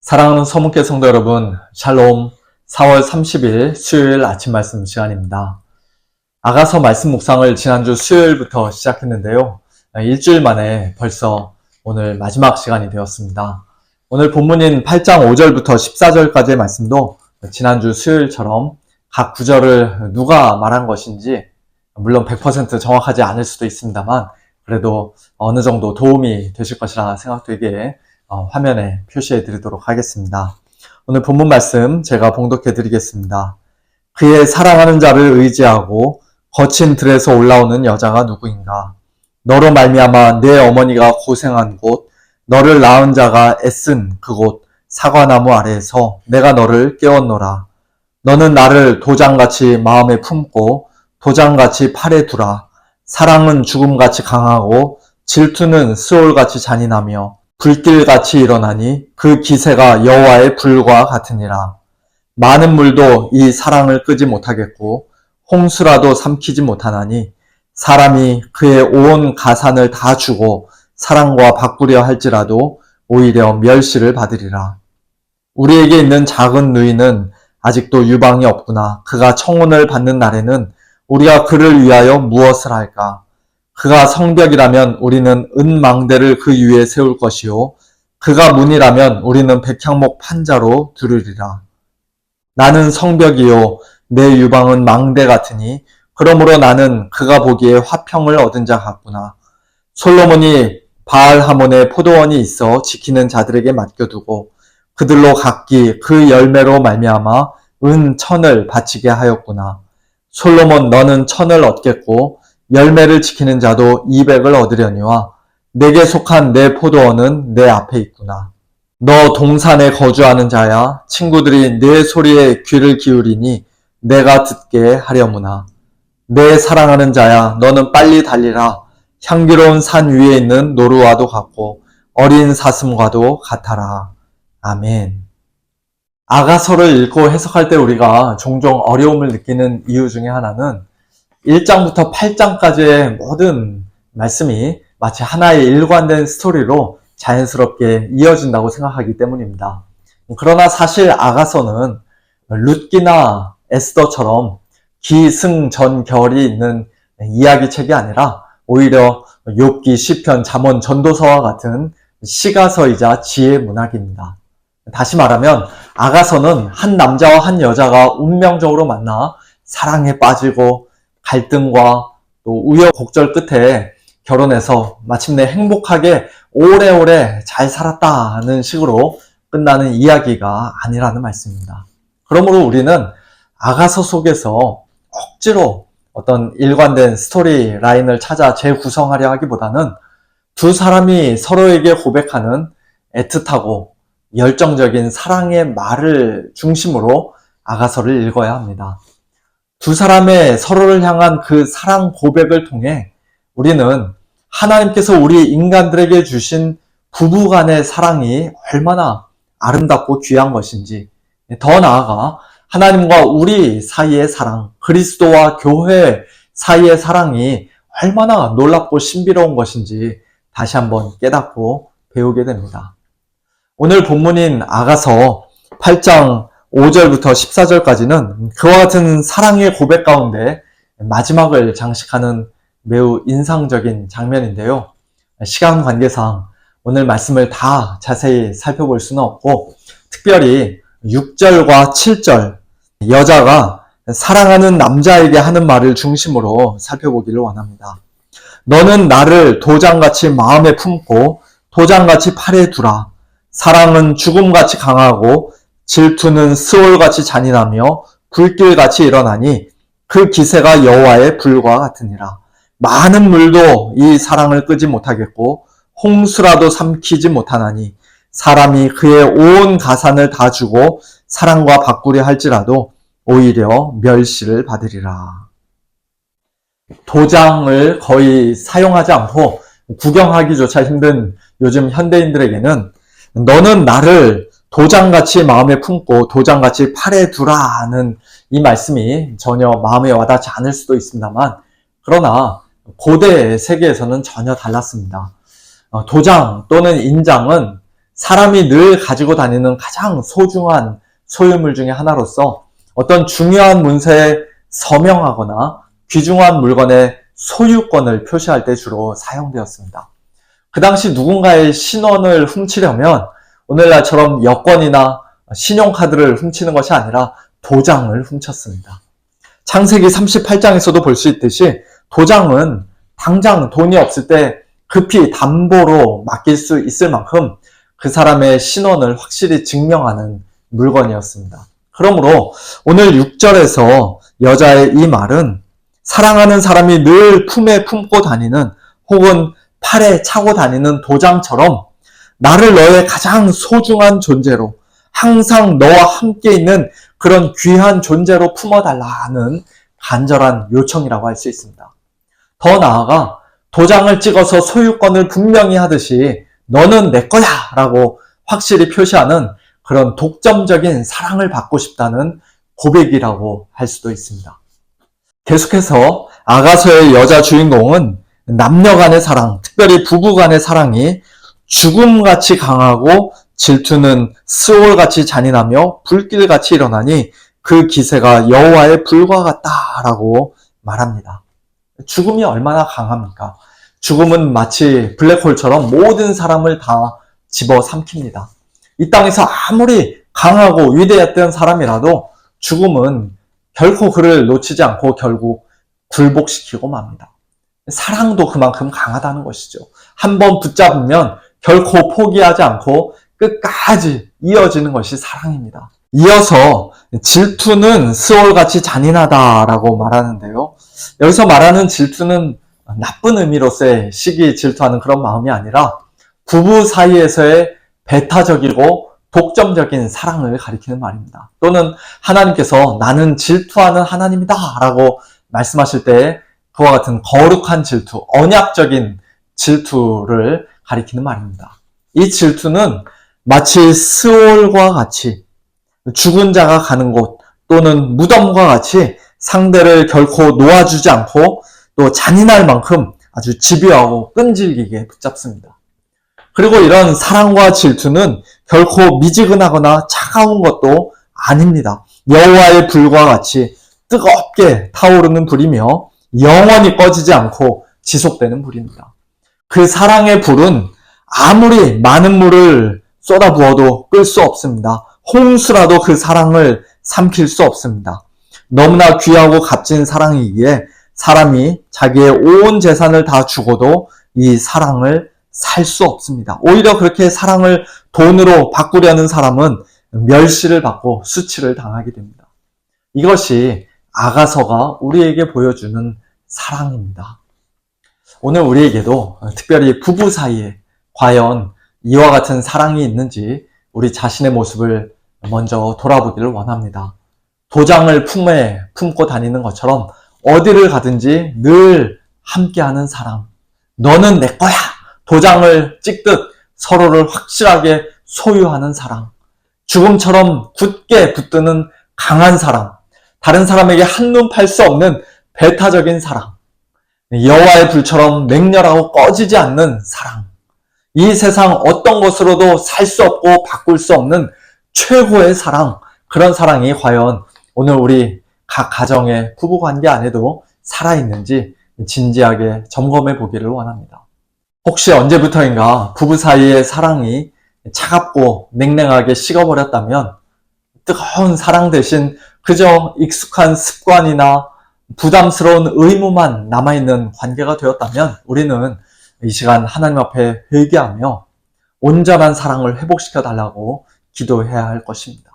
사랑하는 서문회 성도 여러분, 샬롬. 4월 30일 수요일 아침 말씀 시간입니다. 아가서 말씀 묵상을 지난주 수요일부터 시작했는데요. 일주일 만에 벌써 오늘 마지막 시간이 되었습니다. 오늘 본문인 8장 5절부터 14절까지의 말씀도 지난주 수요일처럼 각 구절을 누가 말한 것인지 물론 100% 정확하지 않을 수도 있습니다만 그래도 어느 정도 도움이 되실 것이라 생각되기에 화면에 표시해 드리도록 하겠습니다. 오늘 본문 말씀 제가 봉독해 드리겠습니다. 그의 사랑하는 자를 의지하고 거친 들에서 올라오는 여자가 누구인가? 너로 말미암아 내 어머니가 고생한 곳, 너를 낳은 자가 애쓴 그곳 사과나무 아래에서 내가 너를 깨웠노라. 너는 나를 도장같이 마음에 품고 도장같이 팔에 두라. 사랑은 죽음같이 강하고 질투는 스올같이 잔인하며 불길같이 일어나니 그 기세가 여호와의 불과 같으니라. 많은 물도 이 사랑을 끄지 못하겠고 홍수라도 삼키지 못하나니 사람이 그의 온 가산을 다 주고 사랑과 바꾸려 할지라도 오히려 멸시를 받으리라. 우리에게 있는 작은 누이는 아직도 유방이 없구나. 그가 청혼을 받는 날에는 우리가 그를 위하여 무엇을 할까? 그가 성벽이라면 우리는 은망대를 그 위에 세울 것이요 그가 문이라면 우리는 백향목 판자로 두르리라. 나는 성벽이요 내 유방은 망대 같으니 그러므로 나는 그가 보기에 화평을 얻은 자 같구나. 솔로몬이 바알하몬의 포도원이 있어 지키는 자들에게 맡겨두고 그들로 각기 그 열매로 말미암아 은 1000을 바치게 하였구나. 솔로몬 너는 1000을 얻겠고 열매를 지키는 자도 200을 얻으려니와 내게 속한 내 포도원은 내 앞에 있구나. 너 동산에 거주하는 자야 친구들이 내 소리에 귀를 기울이니 내가 듣게 하려무나. 내 사랑하는 자야 너는 빨리 달리라. 향기로운 산 위에 있는 노루와도 같고 어린 사슴과도 같아라. 아멘. 아가서를 읽고 해석할 때 우리가 종종 어려움을 느끼는 이유 중에 하나는 1장부터 8장까지의 모든 말씀이 마치 하나의 일관된 스토리로 자연스럽게 이어진다고 생각하기 때문입니다. 그러나 사실 아가서는 룻기나 에스더처럼 기승전결이 있는 이야기책이 아니라 오히려 욥기, 시편, 잠언, 전도서와 같은 시가서이자 지혜 문학입니다. 다시 말하면 아가서는 한 남자와 한 여자가 운명적으로 만나 사랑에 빠지고 갈등과 또 우여곡절 끝에 결혼해서 마침내 행복하게 오래오래 잘 살았다는 식으로 끝나는 이야기가 아니라는 말씀입니다. 그러므로 우리는 아가서 속에서 억지로 어떤 일관된 스토리 라인을 찾아 재구성하려 하기보다는 두 사람이 서로에게 고백하는 애틋하고 열정적인 사랑의 말을 중심으로 아가서를 읽어야 합니다. 두 사람의 서로를 향한 그 사랑 고백을 통해 우리는 하나님께서 우리 인간들에게 주신 부부간의 사랑이 얼마나 아름답고 귀한 것인지, 더 나아가 하나님과 우리 사이의 사랑, 그리스도와 교회 사이의 사랑이 얼마나 놀랍고 신비로운 것인지 다시 한번 깨닫고 배우게 됩니다. 오늘 본문인 아가서 8장 5절부터 14절까지는 그와 같은 사랑의 고백 가운데 마지막을 장식하는 매우 인상적인 장면인데요. 시간 관계상 오늘 말씀을 다 자세히 살펴볼 수는 없고 특별히 6절과 7절 여자가 사랑하는 남자에게 하는 말을 중심으로 살펴보기를 원합니다. 너는 나를 도장같이 마음에 품고 도장같이 팔에 두라. 사랑은 죽음같이 강하고 질투는 스올같이 잔인하며 불길같이 일어나니 그 기세가 여호와의 불과 같으니라. 많은 물도 이 사랑을 끄지 못하겠고 홍수라도 삼키지 못하나니 사람이 그의 온 가산을 다 주고 사랑과 바꾸려 할지라도 오히려 멸시를 받으리라. 도장을 거의 사용하지 않고 구경하기조차 힘든 요즘 현대인들에게는 너는 나를 도장같이 마음에 품고 도장같이 팔에 두라는 이 말씀이 전혀 마음에 와닿지 않을 수도 있습니다만 그러나 고대 세계에서는 전혀 달랐습니다. 도장 또는 인장은 사람이 늘 가지고 다니는 가장 소중한 소유물 중에 하나로서 어떤 중요한 문서에 서명하거나 귀중한 물건의 소유권을 표시할 때 주로 사용되었습니다. 그 당시 누군가의 신원을 훔치려면 오늘날처럼 여권이나 신용카드를 훔치는 것이 아니라 도장을 훔쳤습니다. 창세기 38장에서도 볼 수 있듯이 도장은 당장 돈이 없을 때 급히 담보로 맡길 수 있을 만큼 그 사람의 신원을 확실히 증명하는 물건이었습니다. 그러므로 오늘 6절에서 여자의 이 말은 사랑하는 사람이 늘 품에 품고 다니는 혹은 팔에 차고 다니는 도장처럼 나를 너의 가장 소중한 존재로 항상 너와 함께 있는 그런 귀한 존재로 품어달라는 간절한 요청이라고 할 수 있습니다. 더 나아가 도장을 찍어서 소유권을 분명히 하듯이 너는 내 거야 라고 확실히 표시하는 그런 독점적인 사랑을 받고 싶다는 고백이라고 할 수도 있습니다. 계속해서 아가서의 여자 주인공은 남녀 간의 사랑, 특별히 부부 간의 사랑이 죽음같이 강하고 질투는 스올같이 잔인하며 불길같이 일어나니 그 기세가 여호와의 불과 같다라고 말합니다. 죽음이 얼마나 강합니까? 죽음은 마치 블랙홀처럼 모든 사람을 다 집어삼킵니다. 이 땅에서 아무리 강하고 위대했던 사람이라도 죽음은 결코 그를 놓치지 않고 결국 굴복시키고 맙니다. 사랑도 그만큼 강하다는 것이죠. 한번 붙잡으면 결코 포기하지 않고 끝까지 이어지는 것이 사랑입니다. 이어서 질투는 스올같이 잔인하다라고 말하는데요. 여기서 말하는 질투는 나쁜 의미로서의 시기 질투하는 그런 마음이 아니라 부부 사이에서의 배타적이고 독점적인 사랑을 가리키는 말입니다. 또는 하나님께서 나는 질투하는 하나님이다 라고 말씀하실 때 그와 같은 거룩한 질투, 언약적인 질투를 가리키는 말입니다. 이 질투는 마치 스올과 같이 죽은 자가 가는 곳 또는 무덤과 같이 상대를 결코 놓아주지 않고 또 잔인할 만큼 아주 집요하고 끈질기게 붙잡습니다. 그리고 이런 사랑과 질투는 결코 미지근하거나 차가운 것도 아닙니다. 여호와의 불과 같이 뜨겁게 타오르는 불이며 영원히 꺼지지 않고 지속되는 불입니다. 그 사랑의 불은 아무리 많은 물을 쏟아부어도 끌 수 없습니다. 홍수라도 그 사랑을 삼킬 수 없습니다. 너무나 귀하고 값진 사랑이기에 사람이 자기의 온 재산을 다 주고도 이 사랑을 살 수 없습니다. 오히려 그렇게 사랑을 돈으로 바꾸려는 사람은 멸시를 받고 수치를 당하게 됩니다. 이것이 아가서가 우리에게 보여주는 사랑입니다. 오늘 우리에게도 특별히 부부 사이에 과연 이와 같은 사랑이 있는지 우리 자신의 모습을 먼저 돌아보기를 원합니다. 도장을 품에 품고 다니는 것처럼 어디를 가든지 늘 함께하는 사랑. 너는 내 거야. 도장을 찍듯 서로를 확실하게 소유하는 사랑. 죽음처럼 굳게 붙드는 강한 사랑. 다른 사람에게 한눈 팔 수 없는 배타적인 사랑. 여호와의 불처럼 맹렬하고 꺼지지 않는 사랑. 이 세상 어떤 것으로도 살 수 없고 바꿀 수 없는 최고의 사랑. 그런 사랑이 과연 오늘 우리 각 가정의 부부관계 안에도 살아있는지 진지하게 점검해 보기를 원합니다. 혹시 언제부터인가 부부 사이의 사랑이 차갑고 냉랭하게 식어버렸다면 뜨거운 사랑 대신 그저 익숙한 습관이나 부담스러운 의무만 남아있는 관계가 되었다면 우리는 이 시간 하나님 앞에 회개하며 온전한 사랑을 회복시켜 달라고 기도해야 할 것입니다.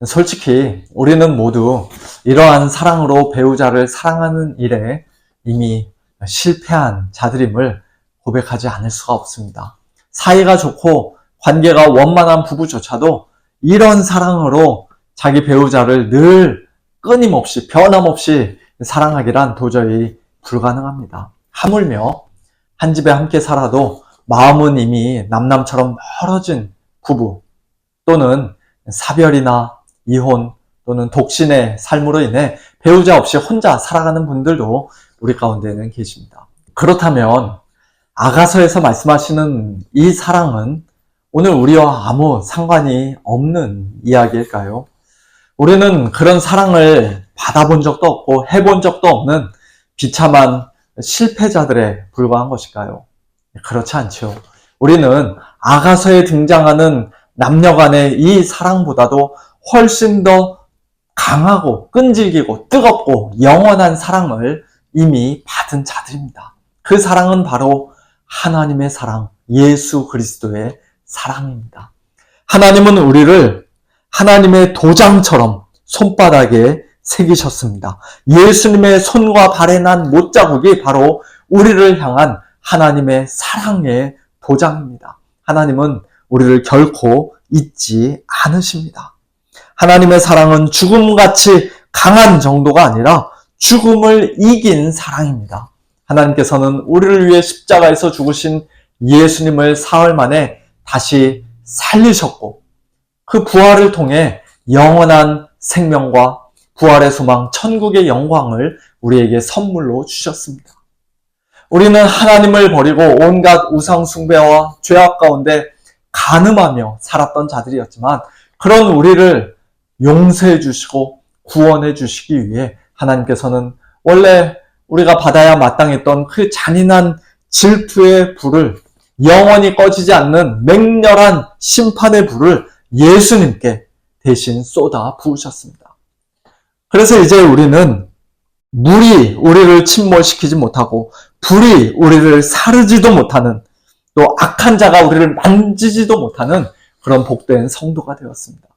솔직히 우리는 모두 이러한 사랑으로 배우자를 사랑하는 일에 이미 실패한 자들임을 고백하지 않을 수가 없습니다. 사이가 좋고 관계가 원만한 부부조차도 이런 사랑으로 자기 배우자를 늘 끊임없이 변함없이 사랑하기란 도저히 불가능합니다. 하물며 한 집에 함께 살아도 마음은 이미 남남처럼 멀어진 부부 또는 사별이나 이혼 또는 독신의 삶으로 인해 배우자 없이 혼자 살아가는 분들도 우리 가운데는 계십니다. 그렇다면 아가서에서 말씀하시는 이 사랑은 오늘 우리와 아무 상관이 없는 이야기일까요? 우리는 그런 사랑을 받아본 적도 없고 해본 적도 없는 비참한 실패자들에 불과한 것일까요? 그렇지 않죠. 우리는 아가서에 등장하는 남녀 간의 이 사랑보다도 훨씬 더 강하고 끈질기고 뜨겁고 영원한 사랑을 이미 받은 자들입니다. 그 사랑은 바로 하나님의 사랑, 예수 그리스도의 사랑입니다. 하나님은 우리를 하나님의 도장처럼 손바닥에 새기셨습니다. 예수님의 손과 발에 난 못자국이 바로 우리를 향한 하나님의 사랑의 도장입니다. 하나님은 우리를 결코 잊지 않으십니다. 하나님의 사랑은 죽음같이 강한 정도가 아니라 죽음을 이긴 사랑입니다. 하나님께서는 우리를 위해 십자가에서 죽으신 예수님을 사흘 만에 다시 살리셨고 그 부활을 통해 영원한 생명과 부활의 소망, 천국의 영광을 우리에게 선물로 주셨습니다. 우리는 하나님을 버리고 온갖 우상 숭배와 죄악 가운데 간음하며 살았던 자들이었지만 그런 우리를 용서해 주시고 구원해 주시기 위해 하나님께서는 원래 우리가 받아야 마땅했던 그 잔인한 질투의 불을 영원히 꺼지지 않는 맹렬한 심판의 불을 예수님께 대신 쏟아 부으셨습니다. 그래서 이제 우리는 물이 우리를 침몰시키지 못하고 불이 우리를 사르지도 못하는 또 악한 자가 우리를 만지지도 못하는 그런 복된 성도가 되었습니다.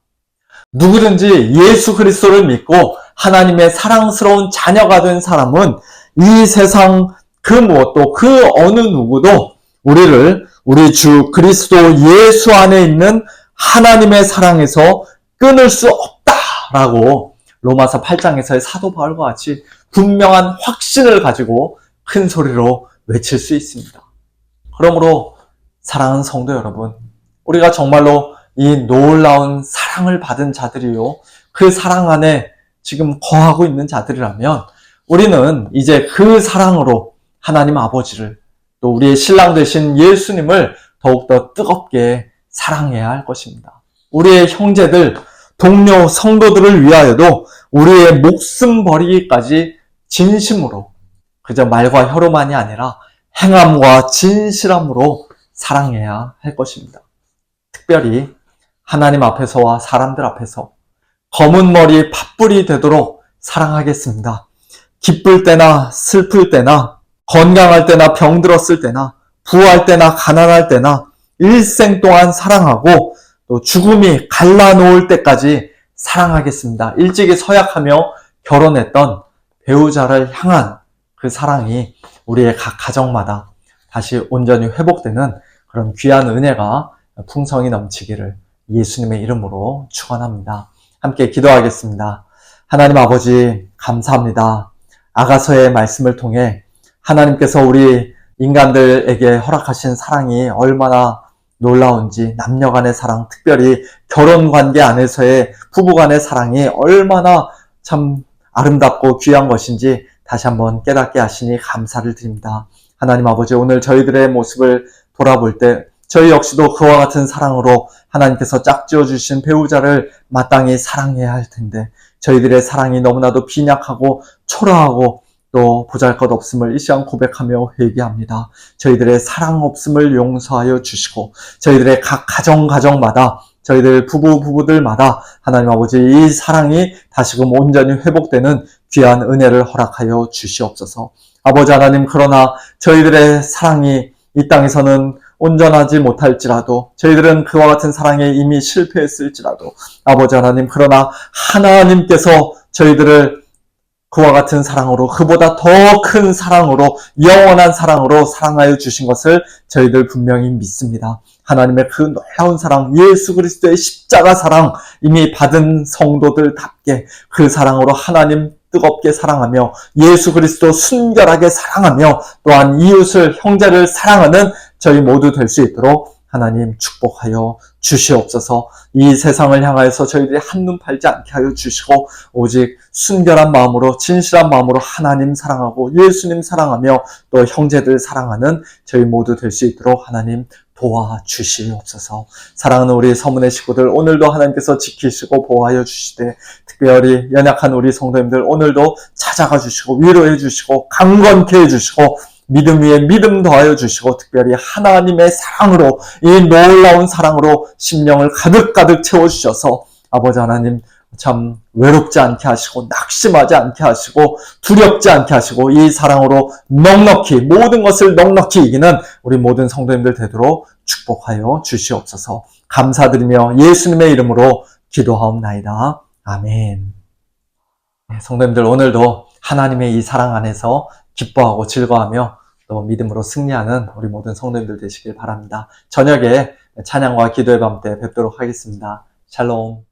누구든지 예수 그리스도를 믿고 하나님의 사랑스러운 자녀가 된 사람은 이 세상 그 무엇도 그 어느 누구도 우리를 우리 주 그리스도 예수 안에 있는 하나님의 사랑에서 끊을 수 없다라고 로마서 8장에서의 사도 바울과 같이 분명한 확신을 가지고 큰 소리로 외칠 수 있습니다. 그러므로 사랑하는 성도 여러분, 우리가 정말로 이 놀라운 사랑을 받은 자들이요, 그 사랑 안에 지금 거하고 있는 자들이라면 우리는 이제 그 사랑으로 하나님 아버지를 또 우리의 신랑 되신 예수님을 더욱더 뜨겁게 사랑해야 할 것입니다. 우리의 형제들, 동료, 성도들을 위하여도 우리의 목숨 버리기까지 진심으로 그저 말과 혀로만이 아니라 행함과 진실함으로 사랑해야 할 것입니다. 특별히 하나님 앞에서와 사람들 앞에서 검은 머리 팥불이 되도록 사랑하겠습니다. 기쁠 때나 슬플 때나 건강할 때나 병들었을 때나 부할 때나 가난할 때나 일생 동안 사랑하고 또 죽음이 갈라놓을 때까지 사랑하겠습니다. 일찍이 서약하며 결혼했던 배우자를 향한 그 사랑이 우리의 각 가정마다 다시 온전히 회복되는 그런 귀한 은혜가 풍성히 넘치기를 예수님의 이름으로 축원합니다. 함께 기도하겠습니다. 하나님 아버지 감사합니다. 아가서의 말씀을 통해 하나님께서 우리 인간들에게 허락하신 사랑이 얼마나 놀라운지, 남녀 간의 사랑, 특별히 결혼 관계 안에서의 부부 간의 사랑이 얼마나 참 아름답고 귀한 것인지 다시 한번 깨닫게 하시니 감사를 드립니다. 하나님 아버지, 오늘 저희들의 모습을 돌아볼 때 저희 역시도 그와 같은 사랑으로 하나님께서 짝지어 주신 배우자를 마땅히 사랑해야 할 텐데 저희들의 사랑이 너무나도 빈약하고 초라하고 또 보잘것없음을 이 시간 고백하며 회개합니다. 저희들의 사랑 없음을 용서하여 주시고 저희들의 각 가정마다 저희들 부부들마다 하나님 아버지 이 사랑이 다시금 온전히 회복되는 귀한 은혜를 허락하여 주시옵소서. 아버지 하나님, 그러나 저희들의 사랑이 이 땅에서는 온전하지 못할지라도 저희들은 그와 같은 사랑에 이미 실패했을지라도 아버지 하나님, 그러나 하나님께서 저희들을 그와 같은 사랑으로, 그보다 더 큰 사랑으로, 영원한 사랑으로 사랑하여 주신 것을 저희들 분명히 믿습니다. 하나님의 그 놀라운 사랑, 예수 그리스도의 십자가 사랑, 이미 받은 성도들답게 그 사랑으로 하나님 뜨겁게 사랑하며 예수 그리스도 순결하게 사랑하며 또한 이웃을, 형제를 사랑하는 저희 모두 될 수 있도록 하나님 축복하여 주시옵소서. 이 세상을 향하여서 저희들이 한눈 팔지 않게 하여 주시고 오직 순결한 마음으로 진실한 마음으로 하나님 사랑하고 예수님 사랑하며 또 형제들 사랑하는 저희 모두 될 수 있도록 하나님 도와주시옵소서. 사랑하는 우리 서문의 식구들 오늘도 하나님께서 지키시고 보호하여 주시되 특별히 연약한 우리 성도님들 오늘도 찾아가 주시고 위로해 주시고 강건케 해 주시고 믿음 위에 믿음 더하여 주시고 특별히 하나님의 사랑으로 이 놀라운 사랑으로 심령을 가득가득 채워주셔서 아버지 하나님 참 외롭지 않게 하시고 낙심하지 않게 하시고 두렵지 않게 하시고 이 사랑으로 넉넉히 모든 것을 넉넉히 이기는 우리 모든 성도님들 되도록 축복하여 주시옵소서. 감사드리며 예수님의 이름으로 기도하옵나이다. 아멘. 성도님들 오늘도 하나님의 이 사랑 안에서 기뻐하고 즐거워하며 또 믿음으로 승리하는 우리 모든 성도님들 되시길 바랍니다. 저녁에 찬양과 기도의 밤 때 뵙도록 하겠습니다. 샬롬.